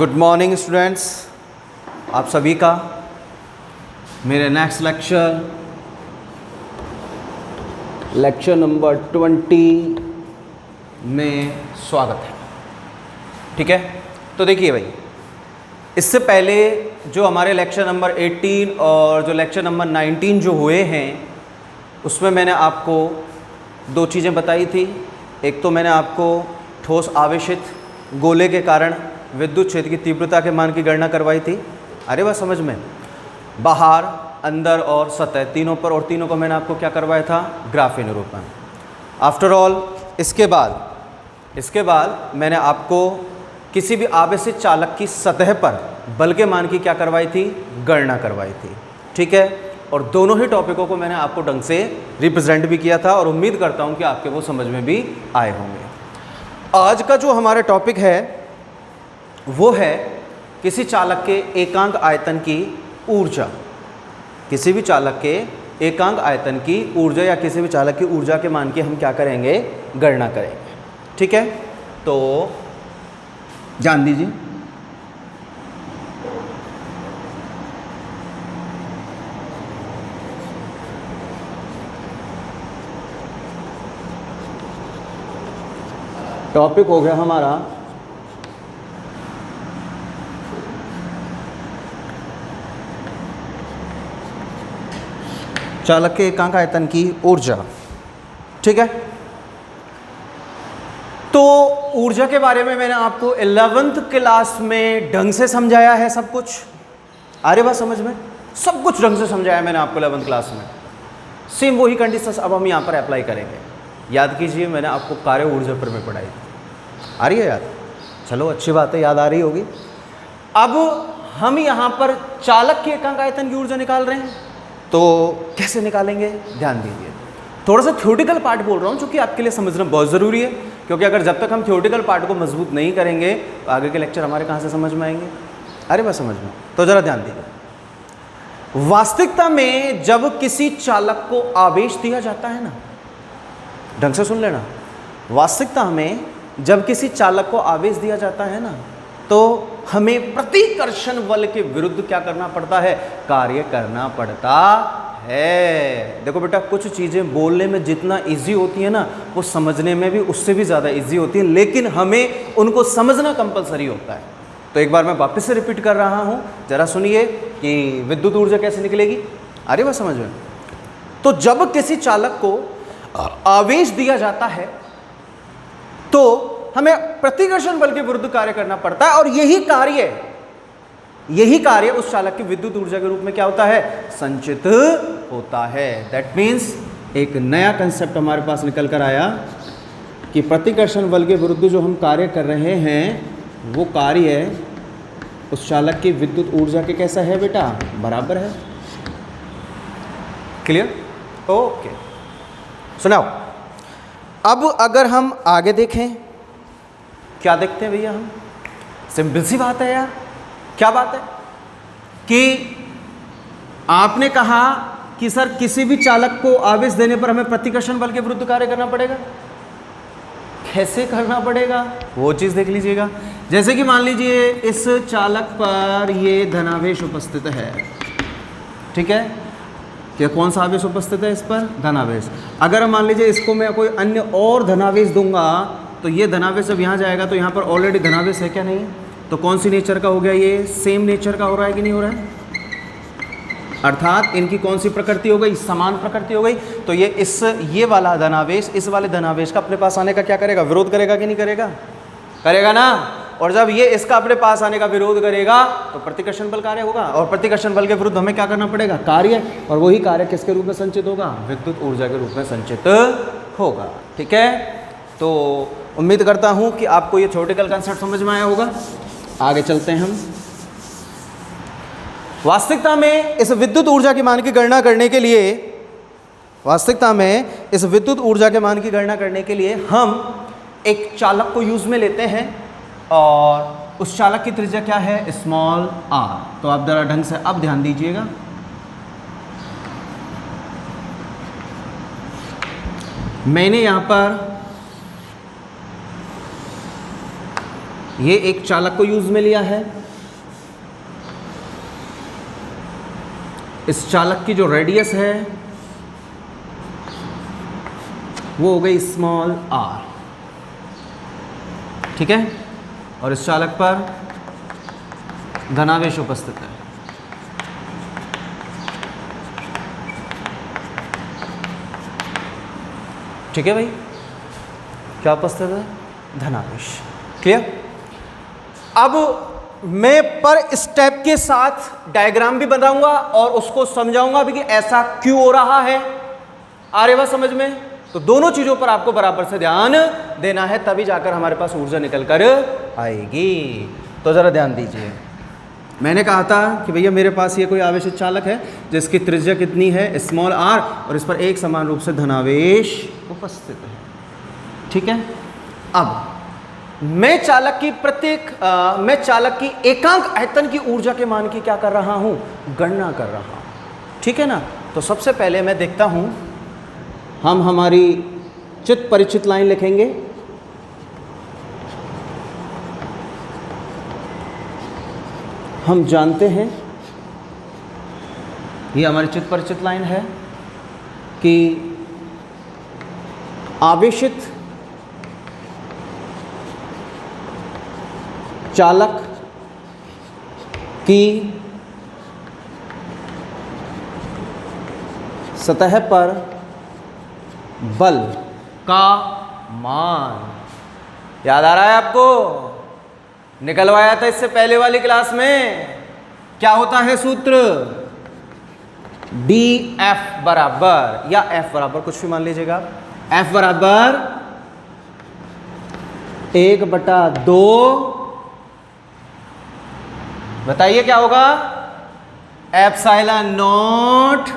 Good morning students, आप सभी का मेरे नेक्स्ट लेक्चर नंबर 20 में स्वागत है। ठीक है, तो देखिए भाई, इससे पहले जो हमारे लेक्चर नंबर 18 और जो लेक्चर नंबर 19 जो हुए हैं, उसमें मैंने आपको दो चीज़ें बताई थी। एक तो मैंने आपको ठोस आवेशित गोले के कारण विद्युत क्षेत्र की तीव्रता के मान की गणना करवाई थी। अरे बात समझ में, बाहर, अंदर और सतह तीनों पर, और तीनों को मैंने आपको क्या करवाया था, ग्राफीय निरूपण। आफ्टर ऑल इसके बाद मैंने आपको किसी भी आवेशित चालक की सतह पर बल के मान की क्या करवाई थी, गणना करवाई थी। ठीक है, और दोनों ही टॉपिकों को मैंने आपको ढंग से रिप्रेजेंट भी किया था और उम्मीद करता हूं कि आपके वो समझ में भी आए होंगे। आज का जो हमारा टॉपिक है वो है किसी चालक के एकांक आयतन की ऊर्जा। किसी भी चालक के एकांक आयतन की ऊर्जा या किसी भी चालक की ऊर्जा के मान की हम क्या करेंगे, गणना करेंगे। ठीक है, तो जान दीजिए। टॉपिक हो गया हमारा चालक के एकांक आयतन की ऊर्जा। ठीक है, तो ऊर्जा के बारे में मैंने आपको 11th क्लास में ढंग से समझाया है सब कुछ। आ रही बात समझ में, सब कुछ ढंग से समझाया मैंने आपको 11th क्लास में। सेम वही कंडीशंस अब हम यहाँ पर अप्लाई करेंगे। याद कीजिए, मैंने आपको कार्य ऊर्जा पर में पढ़ाई थी। आ रही है याद? चलो अच्छी बात है, याद आ रही होगी। अब हम यहाँ पर चालक के एकांक आयतन की ऊर्जा निकाल रहे हैं, तो कैसे निकालेंगे, ध्यान दीजिए। थोड़ा सा थ्योरेटिकल पार्ट बोल रहा हूँ, क्योंकि आपके लिए समझना बहुत ज़रूरी है। क्योंकि अगर जब तक हम थ्योरेटिकल पार्ट को मजबूत नहीं करेंगे तो आगे के लेक्चर हमारे कहाँ से समझ में आएंगे। अरे बस समझ में, तो ज़रा ध्यान दीजिए। वास्तविकता में जब किसी चालक को आवेश दिया जाता है ना, ढंग से सुन लेना, वास्तविकता में जब किसी चालक को आवेश दिया जाता है ना, तो हमें प्रतिकर्षण बल के विरुद्ध क्या करना पड़ता है, कार्य करना पड़ता है। देखो बेटा, कुछ चीज़ें बोलने में जितना इजी होती है ना, वो समझने में भी उससे भी ज़्यादा इजी होती है, लेकिन हमें उनको समझना कंपलसरी होता है। तो एक बार मैं वापस से रिपीट कर रहा हूँ, जरा सुनिए कि विद्युत ऊर्जा कैसे निकलेगी। अरे बस समझ में, तो जब किसी चालक को आवेश दिया जाता है तो हमें प्रतिकर्षण बल के विरुद्ध कार्य करना पड़ता है, और यही कार्य उस चालक की विद्युत ऊर्जा के रूप में क्या होता है, संचित होता है। दैट मीन्स एक नया कंसेप्ट हमारे पास निकल कर आया कि प्रतिकर्षण बल के विरुद्ध जो हम कार्य कर रहे हैं, वो कार्य उस चालक की विद्युत ऊर्जा के कैसा है बेटा, बराबर है। क्लियर? ओके, सुनाओ। अब अगर हम आगे देखें, क्या देखते हैं भैया हम, सिंपल सी बात है यार। क्या बात है कि आपने कहा कि सर किसी भी चालक को आवेश देने पर हमें प्रतिकर्षण बल के विरुद्ध कार्य करना पड़ेगा। कैसे करना पड़ेगा वो चीज़ देख लीजिएगा। जैसे कि मान लीजिए इस चालक पर ये धनावेश उपस्थित है। ठीक है, क्या कौन सा आवेश उपस्थित है इस पर, धनावेश। अगर मान लीजिए इसको मैं कोई अन्य और धनावेश दूंगा, तो ये धनावेश जब यहाँ जाएगा तो यहाँ पर ऑलरेडी धनावेश है क्या, नहीं? तो कौन सी नेचर का हो गया, ये सेम नेचर का हो रहा है कि नहीं हो रहा है, अर्थात इनकी कौन सी प्रकृति हो गई, समान प्रकृति हो गई। तो ये वाला धनावेश इस वाले धनावेश का अपने पास आने का क्या करेगा, विरोध करेगा कि नहीं करेगा, करेगा ना। और जब ये इसका अपने पास आने का विरोध करेगा तो प्रतिकर्षण बल कार्य होगा, और प्रतिकर्षण बल के विरुद्ध हमें क्या करना पड़ेगा, कार्य। और वही कार्य किसके रूप में संचित होगा, विद्युत ऊर्जा के रूप में संचित होगा। ठीक है, तो उम्मीद करता हूं कि आपको ये थ्योरेटिकल कंसेप्ट समझ में आया होगा। आगे चलते हैं हम। वास्तविकता में इस विद्युत ऊर्जा के मान की गणना करने के लिए, हम एक चालक को यूज में लेते हैं, और उस चालक की त्रिज्या क्या है, स्मॉल r। तो आप जरा ढंग से अब ध्यान दीजिएगा। मैंने यहाँ पर ये एक चालक को यूज में लिया है। इस चालक की जो रेडियस है वो हो गई स्मॉल आर, ठीक है, और इस चालक पर धनावेश उपस्थित है। ठीक है भाई, क्या उपस्थित है? धनावेश। क्लियर? अब मैं पर स्टेप के साथ डायग्राम भी बनाऊंगा और उसको समझाऊंगा भी कि ऐसा क्यों हो रहा है। आ रही बात समझ में? तो दोनों चीजों पर आपको बराबर से ध्यान देना है, तभी जाकर हमारे पास ऊर्जा निकल कर आएगी। तो जरा ध्यान दीजिए, मैंने कहा था कि भैया मेरे पास ये कोई आवेशित चालक है जिसकी त्रिज्या कितनी है? स्मॉल आर, और इस पर एक समान रूप से धनावेश उपस्थित है। ठीक है, अब मैं चालक की एकांक आयतन की ऊर्जा के मान की क्या कर रहा हूं? गणना कर रहा हूं। ठीक है ना? तो सबसे पहले मैं देखता हूं, हम हमारी चित परिचित लाइन लिखेंगे। हम जानते हैं, ये हमारी चित परिचित लाइन है कि आवेशित चालक की सतह पर बल का मान याद आ रहा है आपको? निकलवाया था इससे पहले वाली क्लास में। क्या होता है सूत्र? डी एफ बराबर, या एफ बराबर कुछ भी मान लीजिएगा, एफ बराबर 1/2, बताइए क्या होगा? Epsilon not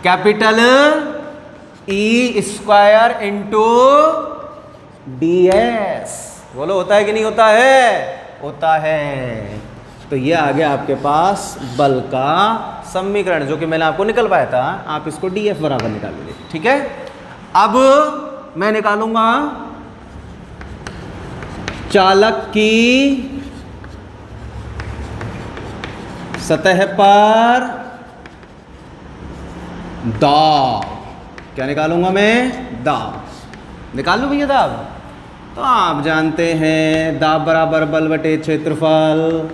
capital E square into D S. बोलो, होता है कि नहीं होता है? होता है। तो ये आ गया आपके पास बल का समीकरण, जो कि मैंने आपको निकलवाया था। आप इसको डी एफ बराबर निकाल लीजिए। ठीक है, अब मैं निकालूंगा चालक की सतह पर दाब। क्या निकालूंगा मैं? दाब। निकाल लूं भैया दाब? तो आप जानते हैं दाब बराबर बल बटे क्षेत्रफल,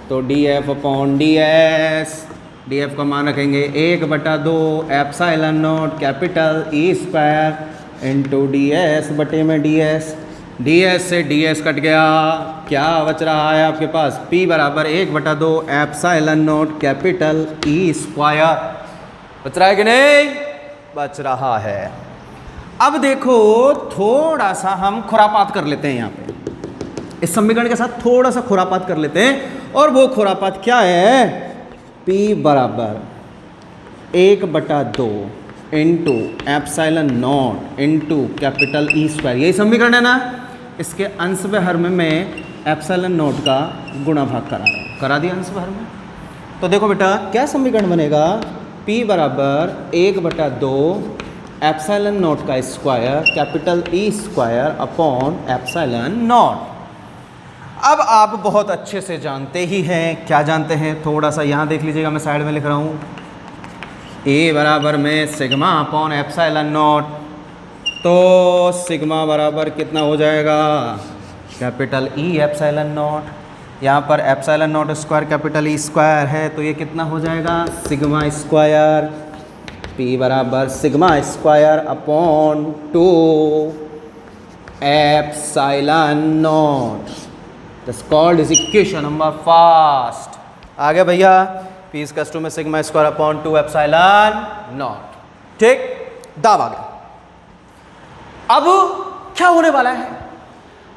तो D F upon D S. D F का मान रखेंगे 1/2 epsilon not capital E square into D S बटे में डी एस। डी एस से डी एस कट गया, क्या बच रहा है आपके पास? P बराबर 1/2 epsilon not capital E square. बच रहा है कि नहीं? बच रहा है। अब देखो, थोड़ा सा हम खुरापात कर लेते हैं यहाँ पे, इस समीकरण के साथ थोड़ा सा खुरापात कर लेते हैं। और वो खुरापात क्या है? P बराबर 1/2 into epsilon naught into capital E square. यही समीकरण है ना? इसके अंश व हर में मैं एप्सिलॉन नॉट का गुणा भाग करा रहा हूँ। करा दिया अंश व हर में। तो देखो बेटा, क्या समीकरण बनेगा? P बराबर 1/2 एप्सिलॉन नॉट का square capital E square upon epsilon not. अब आप बहुत अच्छे से जानते ही हैं, क्या जानते हैं? थोड़ा सा यहाँ देख लीजिएगा, मैं साइड में लिख रहा हूँ, ए बराबर में सिग्मा अपॉन एप्सिलॉन नॉट। तो सिग्मा बराबर कितना हो जाएगा? Capital E epsilon not. यहाँ पर epsilon not square capital E square है, तो ये कितना हो जाएगा? Sigma square. P बराबर sigma square upon 2 epsilon not. This called is equation number first. आ गया भैया? P इज इक्वल टू में sigma square upon 2 epsilon not. ठीक, दाब आ गया। अब क्या होने वाला है?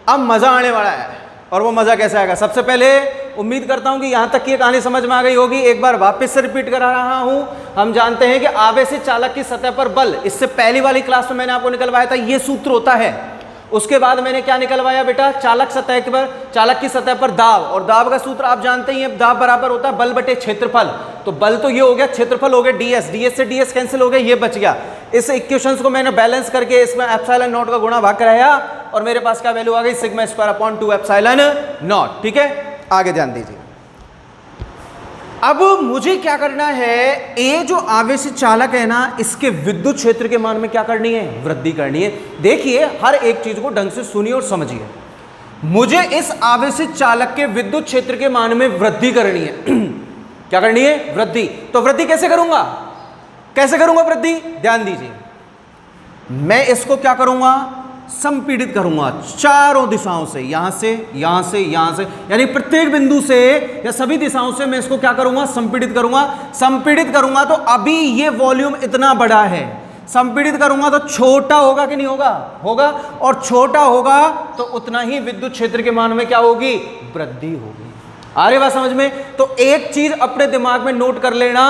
अब मजा आने वाला है। और वो मजा कैसे आएगा? सबसे पहले उम्मीद करता हूं कि यहां तक की कहानी समझ में आ गई होगी। एक बार वापस से रिपीट करा रहा हूं। हम जानते हैं कि आवेशित चालक की सतह पर बल, इससे पहली वाली क्लास में मैंने आपको निकलवाया था, ये सूत्र होता है। उसके बाद मैंने क्या निकलवाया बेटा? चालक की सतह पर दाब, और दाब का सूत्र आप जानते ही हैं, दाब बराबर होता है बल बटे क्षेत्रफल। तो बल तो ये हो गया, क्षेत्रफल हो गया डीएस, डीएस से डीएस कैंसिल हो गया, ये बच गया। इस इक्वेशंस को मैंने बैलेंस करके इसमें एप्सिलॉन नॉट का गुणा भाग कराया, और मेरे पास क्या वैल्यू आ गई, sigma square upon 2 epsilon not. ठीक है, आगे ध्यान दीजिए। अब मुझे क्या करना है, ए जो आवेशित चालक है ना, इसके विद्युत क्षेत्र के मान में क्या करनी है, वृद्धि करनी है। देखिए हर एक चीज को ढंग से सुनिए और समझिए। मुझे इस आवेशित चालक के विद्युत क्षेत्र के मान में वृद्धि करनी है। क्या करनी है, वृद्धि। तो वृद्धि कैसे करूंगा, कैसे करूंगा वृद्धि, ध्यान दीजिए। मैं इसको क्या करूंगा, संपीड़ित करूंगा चारों दिशाओं से, यहां से, यहां से, यहां से, यानी प्रत्येक बिंदु से या सभी दिशाओं से मैं इसको क्या करूंगा, संपीड़ित करूंगा। संपीड़ित करूंगा तो अभी ये वॉल्यूम इतना बड़ा है, संपीड़ित करूंगा तो छोटा होगा कि नहीं होगा, होगा, और छोटा होगा तो उतना ही विद्युत क्षेत्र के मान में क्या होगी, वृद्धि होगी। आ रही बात समझ में। तो एक चीज अपने दिमाग में नोट कर लेना,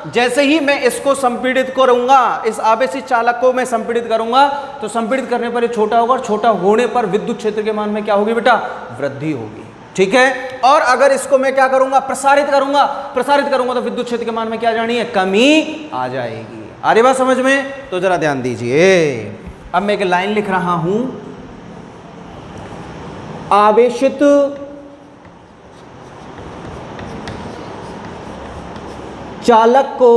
जैसे ही मैं इसको संपीड़ित करूंगा, इस आवेशित चालक को मैं संपीड़ित करूंगा, तो संपीड़ित करने पर ये छोटा होगा और छोटा होने पर विद्युत क्षेत्र के मान में क्या होगी बेटा, वृद्धि होगी। ठीक है, और अगर इसको मैं क्या करूंगा, प्रसारित करूंगा, प्रसारित करूंगा तो विद्युत क्षेत्र के मान में क्या जानी है, कमी आ जाएगी। आ रही बात समझ में। तो जरा ध्यान दीजिए। अब मैं एक लाइन लिख रहा हूं, आवेशित चालक को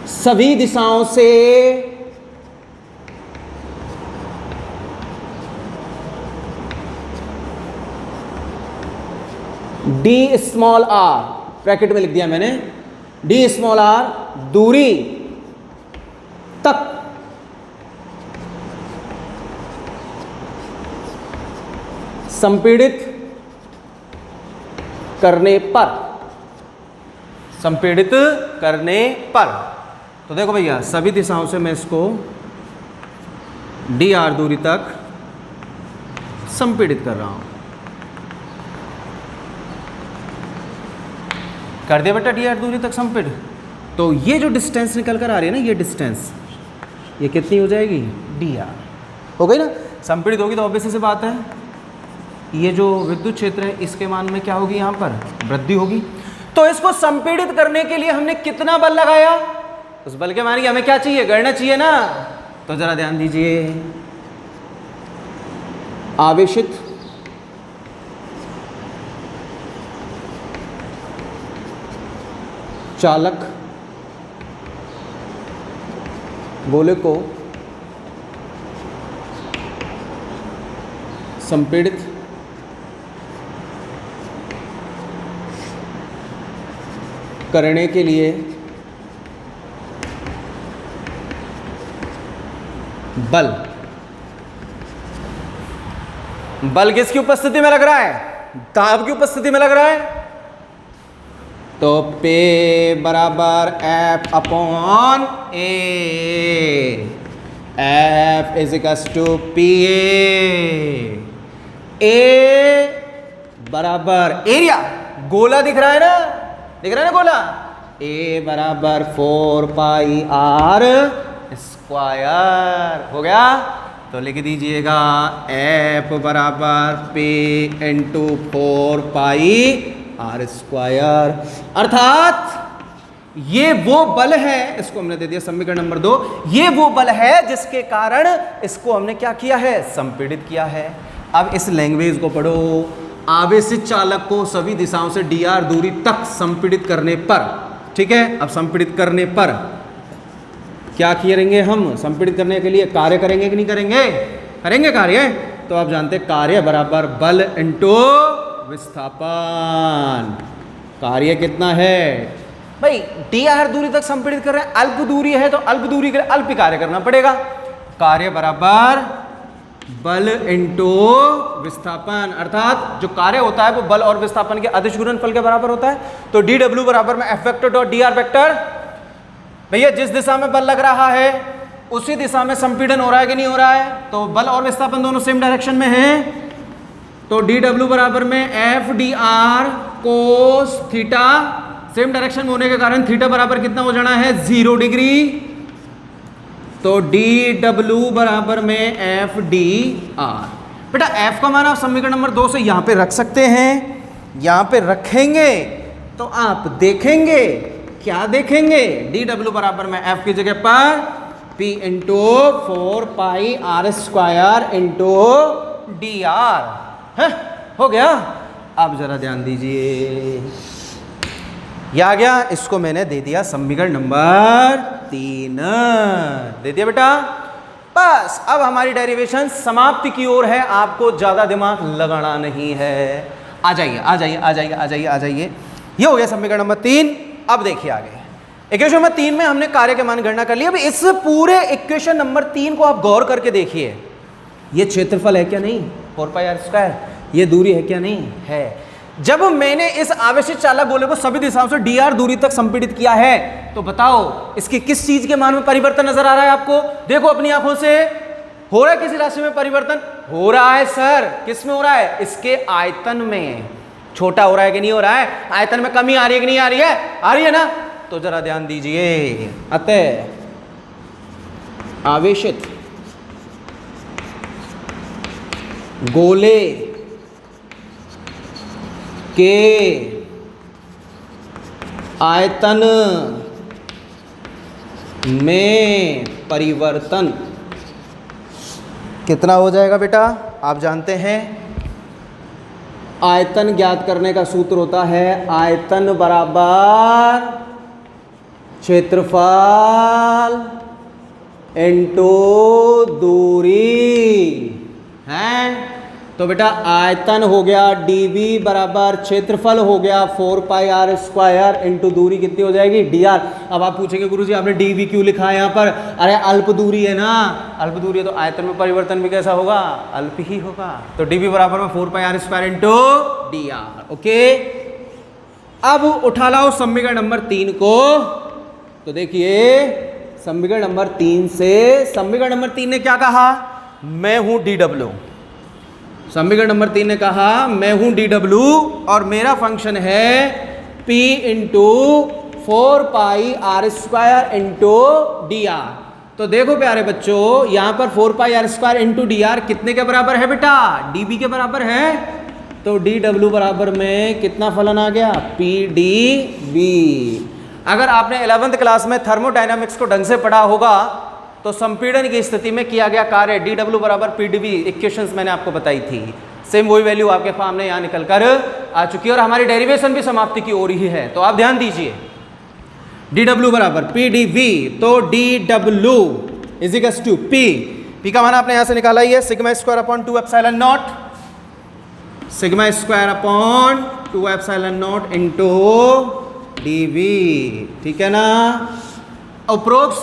सभी दिशाओं से डी स्मॉल आर, ब्रैकेट में लिख दिया मैंने, डी स्मॉल आर दूरी तक संपीड़ित करने पर, संपीड़ित करने पर। तो देखो भैया, सभी दिशाओं से मैं इसको डी आर दूरी तक संपीड़ित कर रहा हूं। कर दिया बेटा डी आर दूरी तक संपीड़ित। तो ये जो डिस्टेंस निकल कर आ रही है ना, ये डिस्टेंस, ये कितनी हो जाएगी, डी आर हो गई ना। संपीड़ित होगी तो ऑब्वियस सी बात है, ये जो विद्युत क्षेत्र है इसके मान में क्या होगी, यहां पर वृद्धि होगी। तो इसको संपीड़ित करने के लिए हमने कितना बल लगाया, उस बल के मान की हमें क्या चाहिए, गणना चाहिए ना। तो जरा ध्यान दीजिए, आवेशित चालक गोले को संपीड़ित करने के लिए बल, बल किसकी उपस्थिति में लग रहा है, दाब की उपस्थिति में लग रहा है। तो पे बराबर F upon A, F is equals to P A बराबर एरिया, गोला दिख रहा है ना, दिख रहा है ना गोला, ए बराबर 4 पाई आर स्क्वायर हो गया। तो लिख दीजिएगा एफ बराबर पे इंटू 4 पाई आर स्क्वायर। अर्थात ये वो बल है, इसको हमने दे दिया समीकरण नंबर 2, ये वो बल है जिसके कारण इसको हमने क्या किया है, संपीड़ित किया है। अब इस लैंग्वेज को पढ़ो, आवेशित चालक को सभी दिशाओं से डी आर दूरी तक संपीड़ित करने पर, ठीक है। अब संपीड़ित करने पर क्या करेंगे हम, संपीड़ित करने के लिए कार्य करेंगे कि नहीं करेंगे, करेंगे कार्य। तो आप जानते हैं कार्य बराबर बल इंटू विस्थापन। कार्य कितना है भाई, डी आर दूरी तक संपीड़ित कर रहे हैं, अल्प दूरी है तो अल्प दूरी के लिए अल्प कार्य करना पड़ेगा। कार्य बराबर बल इंटू विस्थापन, अर्थात जो कार्य होता है वो बल और विस्थापन के अदिश गुणनफल के बराबर होता है। तो डी डब्ल्यू बराबर में F vector dot D R vector, भैया जिस दिशा में बल लग रहा है उसी दिशा में संपीड़न हो रहा है कि नहीं हो रहा है, तो बल और विस्थापन दोनों सेम डायरेक्शन में हैं। तो डी डब्ल्यू बराबर में F D R cos theta, same direction में होने के कारण थीटा बराबर कितना हो जाना है, 0 डिग्री। तो डी डब्ल्यू बराबर में एफ डी आर। बेटा एफ का मान आप समीकरण नंबर 2 से यहां पे रख सकते हैं, यहां पे रखेंगे तो आप देखेंगे, क्या देखेंगे, डी डब्ल्यू बराबर में एफ की जगह पर P into 4 pi r square into d r है, हो गया। अब जरा ध्यान दीजिए, ये आ गया, इसको मैंने दे दिया समीकरण नंबर 3, दे दिया बेटा। बस अब हमारी डेरिवेशन समाप्ति की ओर है, आपको ज्यादा दिमाग लगाना नहीं है। आ जाइए आ जाइए आ जाइए आ जाइए आ जाइए, ये हो गया समीकरण नंबर 3। अब देखिए आगे इक्वेशन नंबर 3 में हमने कार्य के मान गणना कर लिया। अब इस पूरे इक्वेशन नंबर 3 को आप गौर करके देखिए, ये क्षेत्रफल है क्या नहीं 4 पाई आर स्क्वायर, ये दूरी है क्या नहीं है। जब मैंने इस आवेशित चालक गोले को सभी दिशाओं से डी आर दूरी तक संपीड़ित किया है, तो बताओ इसकी किस चीज के मान में परिवर्तन नजर आ रहा है आपको? देखो अपनी आंखों से, हो रहा है किसी राशि में परिवर्तन? हो रहा है सर। किस में हो रहा है? इसके आयतन में। छोटा हो रहा है कि नहीं हो रहा है? आयतन में कमी आ रही है कि नहीं आ रही है? आ रही है ना? तो जरा ध्यान दीजिए, अतः आवेशित गोले के आयतन में परिवर्तन कितना हो जाएगा बेटा? आप जानते हैं आयतन ज्ञात करने का सूत्र होता है आयतन बराबर क्षेत्रफल इंटू दूरी है। तो बेटा आयतन हो गया dv बराबर क्षेत्रफल हो गया 4 पाई आर स्क्वायर इंटू दूरी कितनी हो जाएगी dr। अब आप पूछेंगे गुरुजी आपने dv क्यों लिखा है यहाँ पर? अरे अल्प दूरी है ना, अल्प दूरी है तो आयतन में परिवर्तन भी कैसा होगा? अल्प ही होगा। तो dv बराबर में 4 pi r square into dr। Okay, अब उठा लाओ समीकरण नंबर 3 को। तो देखिए समीकरण नंबर 3 से, समीकरण नंबर 3 ने क्या कहा? मैं हूं dw। समीकरण नंबर 3 ने कहा मैं हूं dw और मेरा फंक्शन है p into 4 pi r square into d r. तो देखो प्यारे बच्चों, यहां पर 4 pi r square into d r कितने के बराबर है बेटा? db के बराबर है। तो dw बराबर में कितना फलन आ गया? pdv। अगर आपने 11th क्लास में थर्मोडायनामिक्स को ढंग से पढ़ा होगा तो संपीड़न की स्थिति में किया गया कार्य dw बराबर pdv इक्वेशंस मैंने आपको बताई थी। सेम वही वैल्यू आपके सामने यहाँ निकल कर आ चुकी है और हमारी डेरिवेशन भी समाप्ति की ओर ही है। तो आप ध्यान दीजिए, dw बराबर pdv, तो dw is equals to p का मान आपने यहाँ से निकाला ही है sigma square upon 2 epsilon naught, sigma square upon 2 epsilon naught into dv, ठीक है ना। उपरोक्त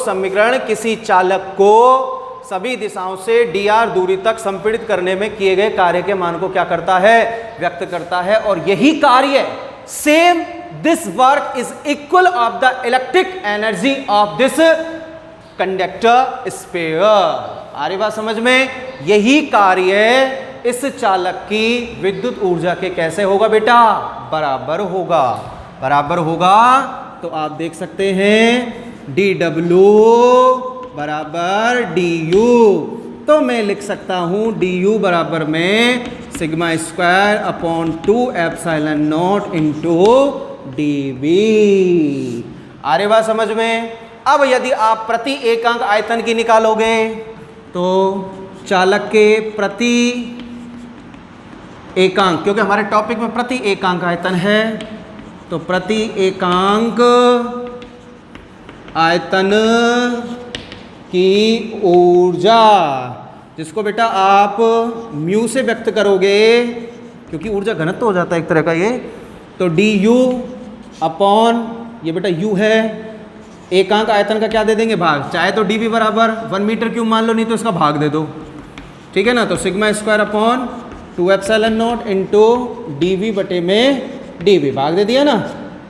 समीकरण किसी चालक को सभी दिशाओं से dr दूरी तक संपीड़ित करने में किए गए कार्य के मान को क्या करता है? व्यक्त करता है। और यही कार्य same this work is equal of the electric energy of this conductor sphere. आ रही बात समझ में? यही कार्य इस चालक की विद्युत ऊर्जा के कैसे होगा बेटा? बराबर होगा। बराबर होगा तो आप देख सकते हैं dw बराबर du। तो मैं लिख सकता हूं du बराबर में sigma square upon 2 epsilon naught into dv। आ रही बात समझ में? अब यदि आप प्रति एकांक आयतन की निकालोगे तो चालक के प्रति एकांक, क्योंकि हमारे टॉपिक में प्रति एकांक आयतन है, तो प्रति एकांक आयतन की ऊर्जा, जिसको बेटा आप म्यू से व्यक्त करोगे क्योंकि ऊर्जा घनत्व हो जाता है एक तरह का ये, तो du अपॉन ये बेटा u है, एकांक आयतन का क्या दे देंगे? भाग। चाहे तो dv बराबर 1 मीटर क्यूब मान लो, नहीं तो इसका भाग दे दो, ठीक है ना। तो sigma square upon 2 epsilon naught into dv बटे में dv, भाग दे दिया ना।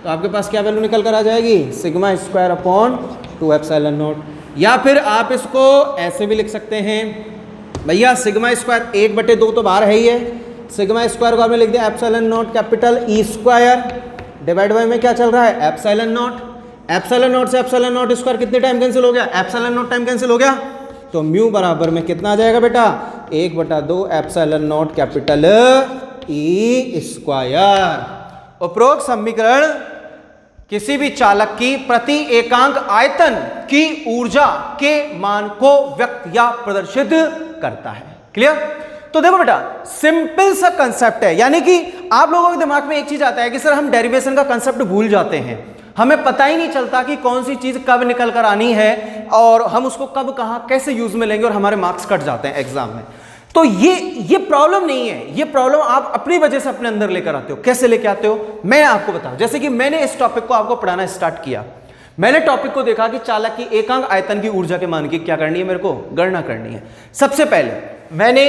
तो आपके पास क्या वैल्यू निकल कर आ जाएगी? Sigma square upon 2 epsilon not. या फिर आप इसको ऐसे भी लिख सकते हैं भैया, सिग्मा स्क्वायर 1/2 तो बाहर है ही है, सिग्मा स्क्वायर को आपने लिख दिया epsilon not capital E square divide by में क्या चल रहा है? Epsilon not. एप्सिलॉन नॉट से एप्सिलॉन नॉट स्क्वायर कितने टाइम कैंसिल हो गया? एप्सिलॉन नॉट टाइम कैंसिल हो गया। तो म्यू बराबर में कितना आ जाएगा बेटा? 1/2 epsilon not capital E square. उपरोक्त समीकरण किसी भी चालक की प्रति एकांक आयतन की ऊर्जा के मान को व्यक्त या प्रदर्शित करता है। क्लियर? तो देखो बेटा, सिंपल सा कंसेप्ट है, यानी कि आप लोगों के दिमाग में एक चीज आता है कि सर हम डेरिवेशन का कंसेप्ट भूल जाते हैं, हमें पता ही नहीं चलता कि कौन सी चीज कब निकल कर आनी है और हम उसको कब कहां कैसे यूज में लेंगे और हमारे मार्क्स कट जाते हैं एग्जाम में। तो ये प्रॉब्लम नहीं है, ये प्रॉब्लम आप अपनी वजह से अपने अंदर लेकर आते हो। कैसे लेकर आते हो मैं आपको बताऊं। जैसे कि मैंने इस टॉपिक को आपको पढ़ाना स्टार्ट किया, मैंने टॉपिक को देखा कि चालक की एकांक आयतन की ऊर्जा के मान की क्या करनी है, मेरे को गणना करनी है। सबसे पहले मैंने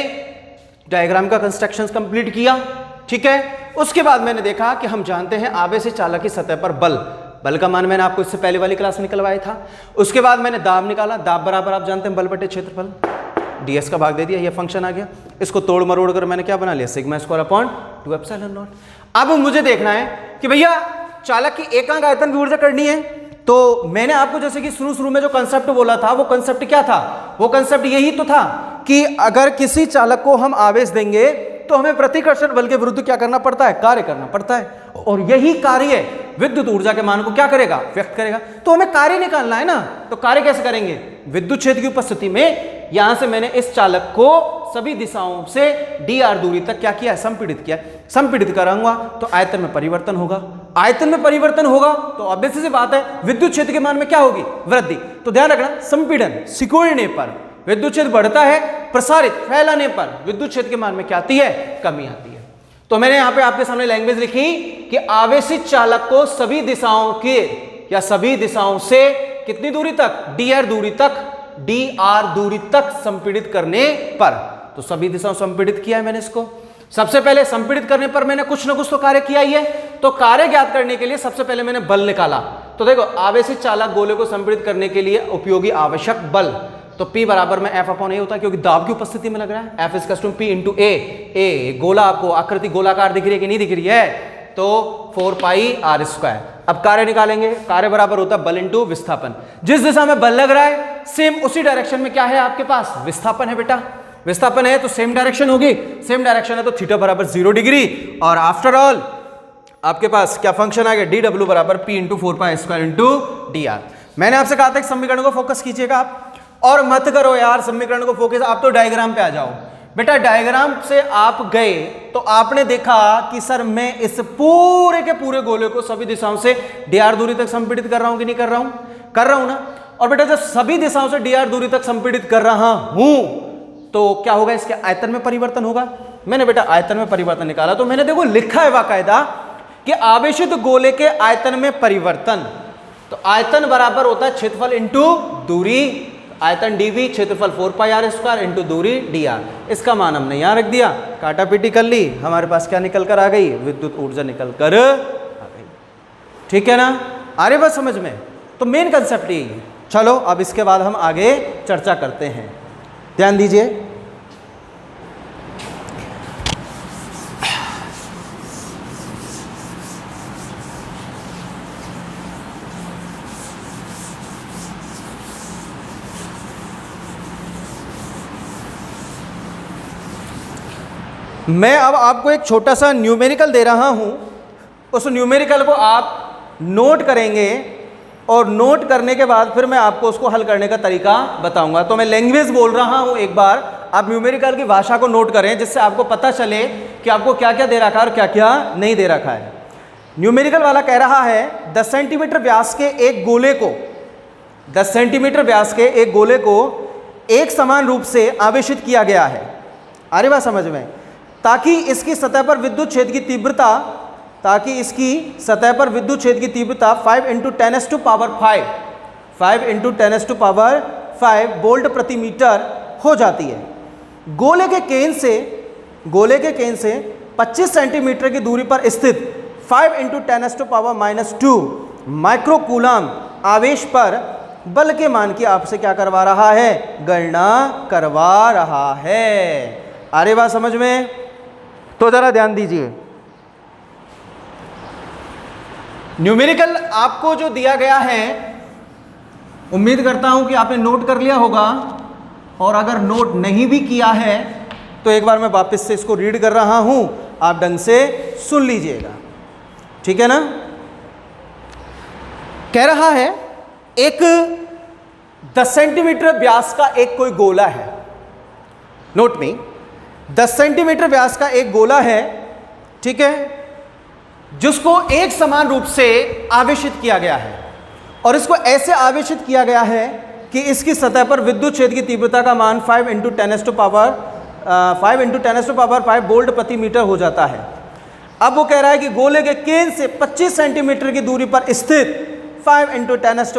डायग्राम का कंस्ट्रक्शन कंप्लीट किया, ठीक है। उसके बाद मैंने देखा कि हम जानते हैं आवेश से चालक की सतह पर बल का मान मैंने आपको इससे पहले वाली क्लास में निकलवाया था। उसके बाद मैंने दाब निकाला, दाब बराबर आप जानते हैं बल बटे क्षेत्रफल, ds का भाग दे दिया, ये फंक्शन आ गया। इसको तोड़ मरोड़ कर मैंने क्या बना लिया, sigma square upon 2 epsilon not. अब मुझे देखना है कि भैया चालक की एकांक आयतन की ऊर्जा करनी है, तो मैंने आपको जैसे कि शुरू में जो कंसेप्ट बोला था, वो कंसेप्ट क्या था, वो कंसेप्ट यही तो था कि अगर किसी चालक को हम आवेश देंगे तो हमें प्रतिकर्षण बल के विरुद्ध क्या करना पड़ता है, कार्य करना पड़ता है, और यही कार्य विद्युत ऊर्जा के मान को क्या करेगा, व्यक्त करेगा। तो हमें कार्य निकालना है ना, तो कार्य कैसे करेंगे, विद्युत क्षेत्र की उपस्थिति में यहां से मैंने इस चालक को सभी दिशाओं से dr दूरी तक क्या किया, संपीड़ित किया। संपीड़ित कराऊंगा तो आयतन में परिवर्तन होगा, आयतन में परिवर्तन होगा तो ऑब्वियस सी बात है विद्युत क्षेत्र के मान में क्या होगी, वृद्धि। तो ध्यान रखना, संपीड़न सिकुड़ने पर विद्युत क्षेत्र बढ़ता है, प्रसारित फैलाने पर विद्युत क्षेत्र के मान में क्या आती है, कमी आती है। तो मैंने यहां पे आपके सामने लैंग्वेज लिखी कि आवेशित चालक को सभी दिशाओं के या सभी दिशाओं से कितनी दूरी तक, dr दूरी तक संपीड़ित करने पर। तो सभी दिशाओं संपीड़ित किया है मैंने इसको। सबसे पहले संपीड़ित करने पर मैंने कुछ ना कुछ तो कार्य किया ही है, तो कार्य ज्ञात करने के लिए सबसे पहले मैंने बल निकाला। तो देखो आवेशित चालक गोले को संपीड़ित करने के लिए उपयोगी आवश्यक बल, तो P बराबर में F अपॉन A होता है, क्योंकि दाब की उपस्थिति में लग रहा है। F is equal to P into A। गोला आपको आकृति गोलाकार दिख रही है कि नहीं दिख रही है, तो 4 पाई r स्क्वायर। अब कार्य निकालेंगे, कार्य बराबर होता है बल इंटू विस्थापन। जिस दिशा में बल लग रहा है सेम उसी डायरेक्शन में क्या है आपके पास, विस्थापन है बेटा। विस्थापन है तो सेम डायरेक्शन होगी, सेम डायरेक्शन है तो थीटा बराबर 0 डिग्री, और आफ्टर ऑल आपके पास क्या फंक्शन आ गया, dw बराबर P into 4 pi square into dr। मैंने आपसे कहा था कि समीकरण को फोकस कीजिएगा आप, और मत करो यार समीकरण को फोकस, आप तो डायग्राम पे आ जाओ। बेटा डायग्राम से आप गए तो आपने देखा कि सर मैं इस पूरे के पूरे गोले को सभी दिशाओं से dr दूरी तक संपीड़ित कर रहा हूं कि नहीं कर रहा हूं, कर रहा हूं ना। और बेटा जब सभी दिशाओं से dr दूरी तक संपीड़ित कर रहा हूं तो क्या होगा, इसके आयतन में परिवर्तन होगा। मैंने बेटा आयतन में परिवर्तन निकाला, तो मैंने देखो लिखा है बाकायदा कि आवेशित गोले के आयतन में परिवर्तन, तो आयतन बराबर होता है क्षेत्रफल इंटू दूरी, आयतन dv क्षेत्रफल 4 पाई r स्क्वायर इंटू दूरी dr। इसका मान हमने यहां रख दिया, काटा पीटी कर ली, हमारे पास क्या निकल कर आ गई, विद्युत ऊर्जा निकल कर आ गई। ठीक है ना, आ रही बात समझ में। तो मेन कंसेप्ट यही है। चलो अब इसके बाद हम आगे चर्चा करते हैं, ध्यान दीजिए। मैं अब आपको एक छोटा सा न्यूमेरिकल दे रहा हूं, उस न्यूमेरिकल को आप नोट करेंगे और नोट करने के बाद फिर मैं आपको उसको हल करने का तरीका बताऊंगा। तो मैं लैंग्वेज बोल रहा हूं, एक बार आप न्यूमेरिकल की भाषा को नोट करें, जिससे आपको पता चले कि आपको क्या क्या दे रखा है और क्या क्या नहीं दे रखा है। न्यूमेरिकल वाला कह रहा है 10 सेंटीमीटर व्यास के एक गोले को, 10 सेंटीमीटर व्यास के एक गोले को एक समान रूप से आवेशित किया गया है, आ रही बात समझ में, ताकि इसकी सतह पर विद्युत क्षेत्र की तीव्रता, ताकि इसकी सतह पर विद्युत क्षेत्र की तीव्रता 5 इंटू 10⁵ वोल्ट प्रति मीटर हो जाती है। गोले के केंद्र से 25 सेंटीमीटर की दूरी पर स्थित 5 इंटू 10⁻⁻² माइक्रोकूलम आवेश पर बल के मान की आपसे क्या करवा रहा है, गणना करवा रहा है। आ रही बात समझ में। तो जरा ध्यान दीजिए, न्यूमेरिकल आपको जो दिया गया है, उम्मीद करता हूं कि आपने नोट कर लिया होगा, और अगर नोट नहीं भी किया है तो एक बार मैं वापस से इसको रीड कर रहा हूं, आप ढंग से सुन लीजिएगा, ठीक है ना। कह रहा है एक 10 सेंटीमीटर व्यास का एक कोई गोला है, नोट में 10 सेंटीमीटर व्यास का एक गोला है, ठीक है, जिसको एक समान रूप से आवेशित किया गया है और इसको ऐसे आवेशित किया गया है कि इसकी सतह पर विद्युत क्षेत्र की तीव्रता का मान 5 × 10⁵ वोल्ट प्रति मीटर हो जाता है। अब वो कह रहा है कि गोले के केंद्र से 25 सेंटीमीटर की दूरी पर स्थित 5 × 10⁻²,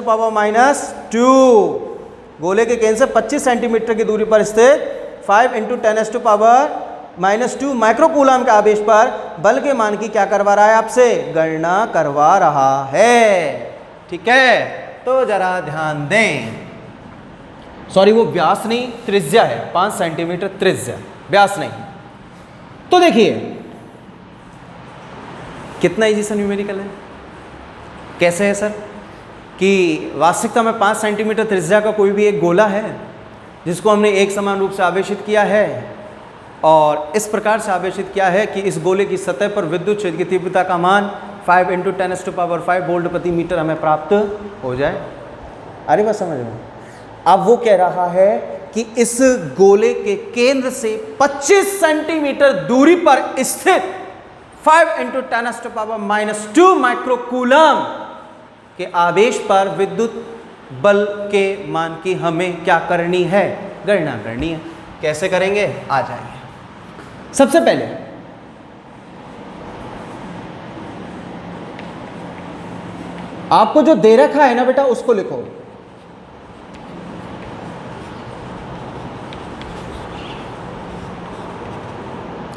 गोले के केंद्र से 25 सेंटीमीटर की दूरी पर स्थित 5 × 10⁻² माइक्रोकूलम के आवेश पर बल के मान की क्या करवा रहा है, आपसे गणना करवा रहा है। ठीक है, तो जरा ध्यान दें, सॉरी वो व्यास नहीं त्रिज्या है, 5 सेंटीमीटर त्रिज्या, व्यास नहीं। तो देखिए कितना इजी सा न्यूमेरिकल है। कैसे है सर कि वास्तविकता में 5 सेंटीमीटर त्रिज्या का कोई भी एक गोला है जिसको हमने एक समान रूप से आवेशित किया है और इस प्रकार से आवेशित किया है कि इस गोले की सतह पर विद्युत क्षेत्र की तीव्रता का मान 5 × 10⁵ वोल्ट प्रति मीटर हमें प्राप्त हो जाए। अरे बात समझ में। अब वो कह रहा है कि इस गोले के केंद्र से 25 सेंटीमीटर दूरी पर स्थित 5 × 10⁻² माइक्रोकूलम के आवेश पर विद्युत बल के मान की हमें क्या करनी है, गणना करनी है। कैसे करेंगे, आ जाएंगे। सबसे पहले आपको जो दे रखा है ना बेटा उसको लिखो।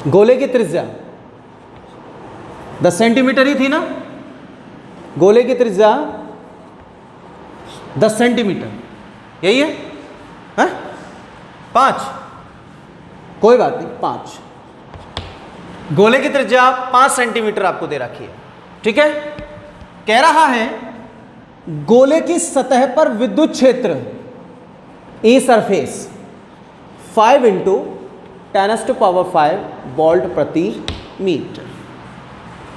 गोले की त्रिज्या 10 सेंटीमीटर ही थी ना, गोले की त्रिज्या 10 सेंटीमीटर, यही है, हाँ? 5, कोई बात नहीं, 5 गोले की त्रिज्या 5 सेंटीमीटर आपको दे रखी है। ठीक है, कह रहा है गोले की सतह पर विद्युत क्षेत्र ए सरफेस 5 × 10⁵ वोल्ट प्रति मीटर,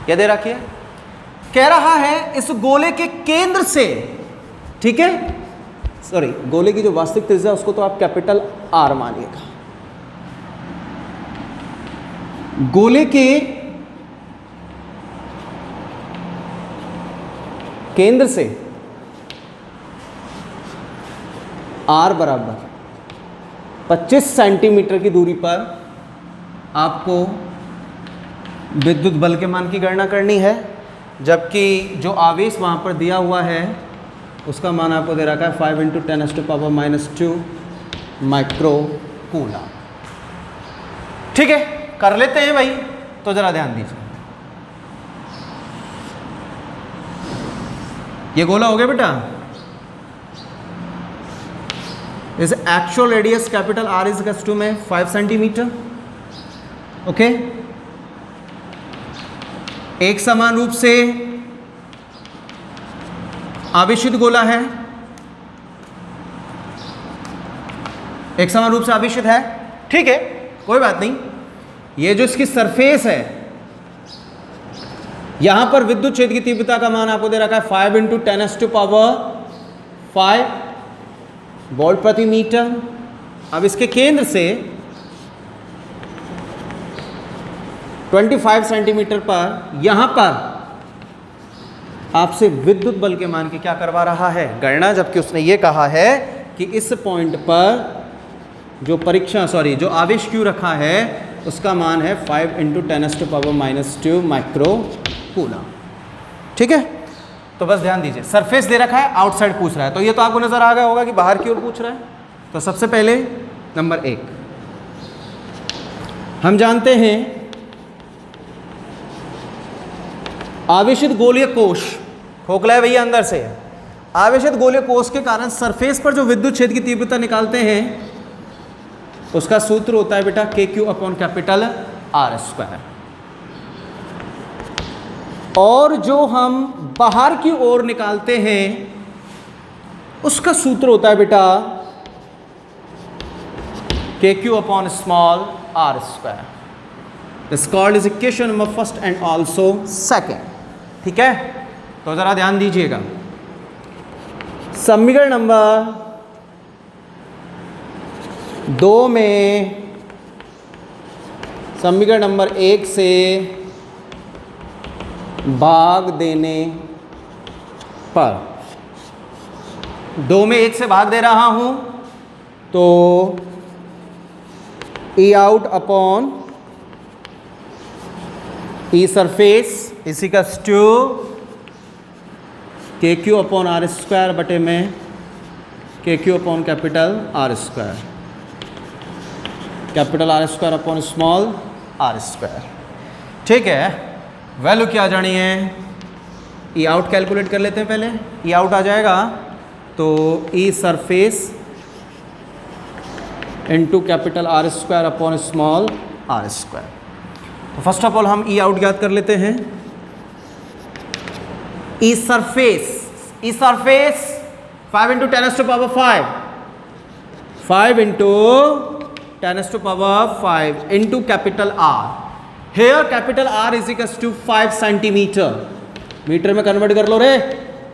क्या दे रखी है। कह रहा है इस गोले के केंद्र से, ठीक है, सॉरी गोले की जो वास्तविक त्रिज्या उसको तो आप कैपिटल आर मानिएगा, गोले के केंद्र से आर बराबर 25 सेंटीमीटर की दूरी पर आपको विद्युत बल के मान की गणना करनी है, जबकि जो आवेश वहाँ पर दिया हुआ है उसका मान आपको दे रखा है 5 × 10⁻² माइक्रोकूलम। ठीक है, कर लेते हैं भाई। तो जरा ध्यान दीजिए, ये गोला हो गया बेटा, इस actual radius capital R is equal to में 5 सेंटीमीटर। ओके, एक समान रूप से आवेशित गोला है, एक समान रूप से आवेशित है, ठीक है, कोई बात नहीं। ये जो इसकी सरफेस है, यहां पर विद्युत क्षेत्र की तीव्रता का मान आपको दे रखा है 5 × 10⁵ वोल्ट प्रति मीटर। अब इसके केंद्र से 25 सेंटीमीटर पर यहां पर आपसे विद्युत बल के मान की क्या करवा रहा है, गणना, जबकि उसने ये कहा है कि इस पॉइंट पर जो जो आवेश Q रखा है उसका मान है 5 × 10⁻² माइक्रोकूलम। ठीक है, तो बस ध्यान दीजिए, सरफेस दे रखा है, आउटसाइड पूछ रहा है, तो ये तो आपको नजर आ गया होगा कि बाहर की ओर पूछ रहा है। तो सबसे पहले नंबर 1 हम जानते हैं आवेशित गोलीय कोश, खोखला है भैया अंदर से, आवेशित गोलीय कोश के कारण सरफेस पर जो विद्युत क्षेत्र की तीव्रता निकालते हैं उसका सूत्र होता है बेटा KQ/R²। और जो हम बाहर की ओर निकालते हैं उसका सूत्र होता है बेटा KQ/r²। This called is equation number 1 and also 2। ठीक है, तो जरा ध्यान दीजिएगा, समीकरण नंबर 2 में समीकरण नंबर 1 से भाग देने पर 2 में 1 से भाग दे रहा हूं तो E out upon E surface इसी का टू के क्यू अपॉन आर स्क्वायर बटे में k q upon capital R square, capital R square upon small r square. ठीक है, वैल्यू क्या जानी है? ई आउट कैलकुलेट कर लेते हैं पहले। ई आउट आ जाएगा तो E surface into capital R square upon small r square. तो फर्स्ट ऑफ ऑल हम ई आउट ज्ञात कर लेते हैं। E surface 5 into 10⁵ 5 into 10⁵ into capital R. Here capital R is equals to 5 centimetre, metre में कन्वर्ट कर लो रे,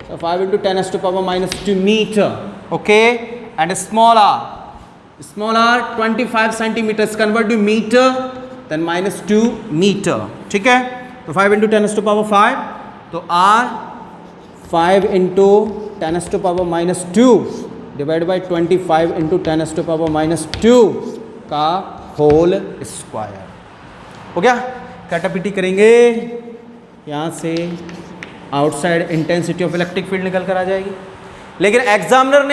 तो 5 into 10⁻⁻2 metre. Okay, and small r 25 centimetre, convert to metre, then -2 metre. ठीक है, तो 5 इंटू 10⁵, तो r 5 into 10⁻2 divide by 25 into 10⁻2 का होल स्क्वायर। हो गया? कैटापिटी करेंगे, यहाँ से outside intensity of electric field निकल कर आ जाएगी। लेकिन एग्जामिनर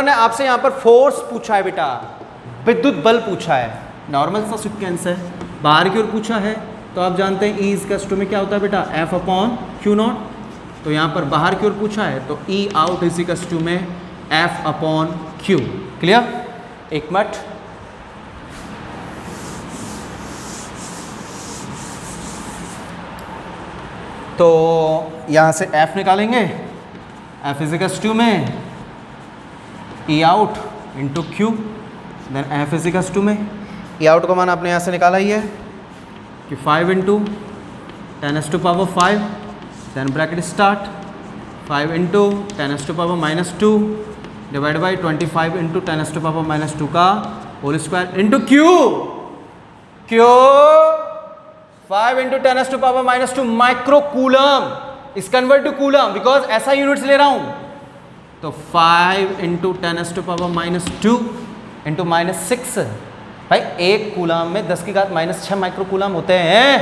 ने आपसे यहाँ पर फोर्स पूछा है बेटा, विद्युत बल पूछा है, नॉर्मल सा सिक्वेंस है, बाहर की ओर पूछा है, तो आप जानते हैं ई इसका टू में क्या होता है बेटा, F अपॉन Q0। तो यहाँ पर बाहर की ओर पूछा है तो ई आउट इज इक्वल्स टू में F अपॉन Q। क्लियर? एक मिनट, तो यहाँ से F निकालेंगे, F इज इक्वल्स टू में E out into Q, then F is equals to में ई आउट का मान आपने यहाँ से निकाला ही है कि 5 into 10⁵, then bracket start 5 into 10⁻⁻2 divide by 25 into 10⁻⁻2 का whole square into q 5 into 10⁻⁻2 micro coulomb, इस कन्वर्ट टू कूलम बिकॉज ऐसा यूनिट्स ले रहा हूं। तो 5 इंटू 10⁻2 इंटू -6, भाई एक कूलम में 10 की घात -6 माइक्रो कूलम होते हैं?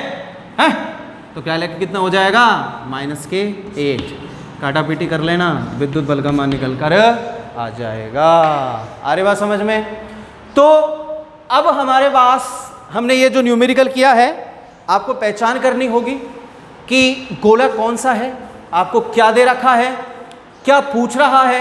तो क्या लेके कितना हो जाएगा, -8। काटा पीटी कर लेना, विद्युत बल का मान निकल कर आ जाएगा। आ रही बात समझ में? तो अब हमारे पास हमने ये जो न्यूमेरिकल किया है, आपको पहचान करनी होगी कि गोला कौन सा है, आपको क्या दे रखा है, क्या पूछ रहा है,